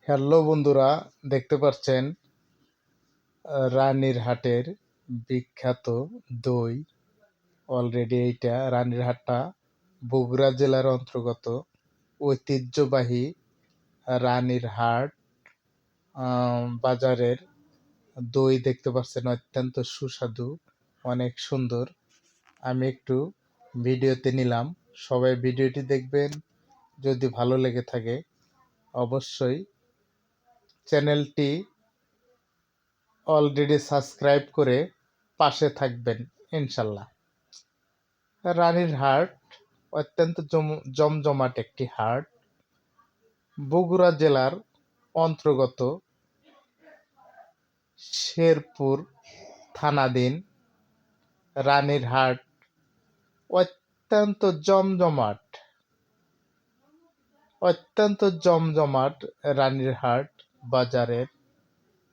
Hello বন্ধুরা, দেখতে পাচ্ছেন রানীরহাটের বিখ্যাত দই। অলরেডি এইটা রানীরহাটটা বগুড়া জেলার অন্তর্গত ঐতিহ্যবাহী রানীরহাট বাজারের দই দেখতে পাচ্ছেন, অত্যন্ত সুস্বাদু, অনেক সুন্দর। আমি একটু ভিডিওতে নিলাম, সবাই ভিডিওটি দেখবেন। যদি ভালো লেগে থাকে অবশ্যই চ্যানেলটি অলরেডি সাবস্ক্রাইব করে পাশে থাকবেন ইনশাল্লাহ। রানীর হাট অত্যন্ত জমজমাট একটি হাট, বগুড়া জেলার অন্তর্গত শেরপুর থানাধীন রানীর হাট। অত্যন্ত জমজমাট, রানীর হাট বাজারের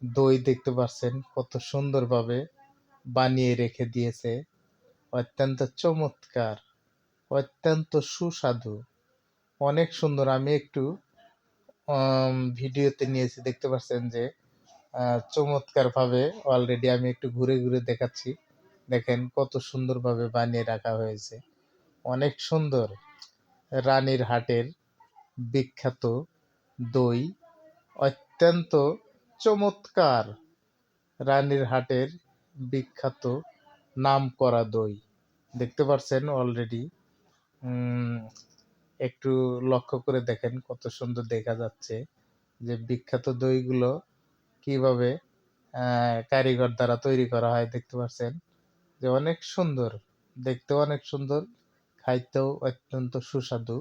দই দেখতে পাচ্ছেন কত সুন্দরভাবে বানিয়ে রেখে দিয়েছে। অত্যন্ত চমৎকার, অত্যন্ত সুস্বাদু, অনেক সুন্দর। আমি একটু ভিডিওতে নিয়েছি, দেখতে পাচ্ছেন যে চমৎকার ভাবে অলরেডি আমি একটু ঘুরে ঘুরে দেখাচ্ছি। দেখেন কত সুন্দরভাবে বানিয়ে রাখা হয়েছে, অনেক সুন্দর। রানীর হাটের বিখ্যাত দই, অত্যন্ত চমৎকার। রানীর হাটের বিখ্যাত নাম করা দই দেখতে পাচ্ছেন অলরেডি। একটু লক্ষ্য করে দেখেন কত সুন্দর দেখা যাচ্ছে যে বিখ্যাত দইগুলো কিভাবে কারিগর দ্বারা তৈরি করা হয়। দেখতে পাচ্ছেন যে অনেক সুন্দর, দেখতেও অনেক সুন্দর, খাইতেও অত্যন্ত সুস্বাদু।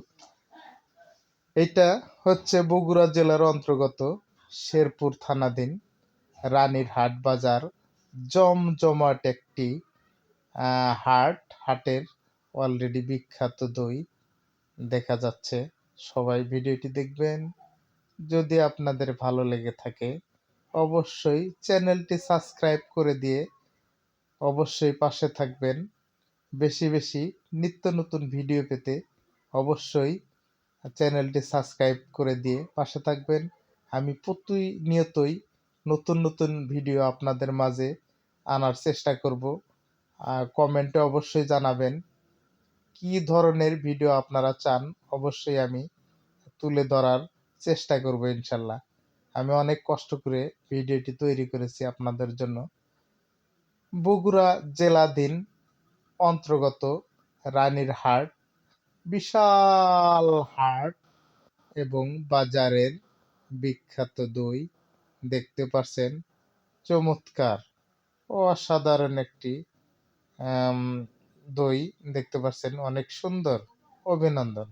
এটা হচ্ছে বগুড়া জেলার অন্তর্গত শেরপুর থানাধীন রানীর হাট বাজার। জমজমাট একটি হাটের অলরেডি বিখ্যাত দই দেখা যাচ্ছে। সবাই ভিডিওটি দেখবেন। যদি আপনাদের ভালো লেগে থাকে অবশ্যই চ্যানেলটি সাবস্ক্রাইব করে দিয়ে অবশ্যই পাশে থাকবেন। বেশি বেশি নিত্য নতুন ভিডিও পেতে অবশ্যই চ্যানেলটি সাবস্ক্রাইব করে দিয়ে পাশে থাকবেন। আমি প্রতিনিয়তই নতুন নতুন ভিডিও আপনাদের মাঝে আনার চেষ্টা করব। কমেন্টে অবশ্যই জানাবেন কি ধরনের ভিডিও আপনারা চান, অবশ্যই আমি তুলে ধরার চেষ্টা করব ইনশাল্লাহ। আমি অনেক কষ্ট করে ভিডিওটি তৈরি করেছি আপনাদের জন্য। বগুড়া জেলাধীন অন্তর্গত রানীর হাট, বিশাল হাট এবং বাজারের বিখ্যাত দই দেখতে পাচ্ছেন। চমৎকার, অসাধারণ একটি দই দেখতে পাচ্ছেন, অনেক সুন্দর। অভিনন্দন।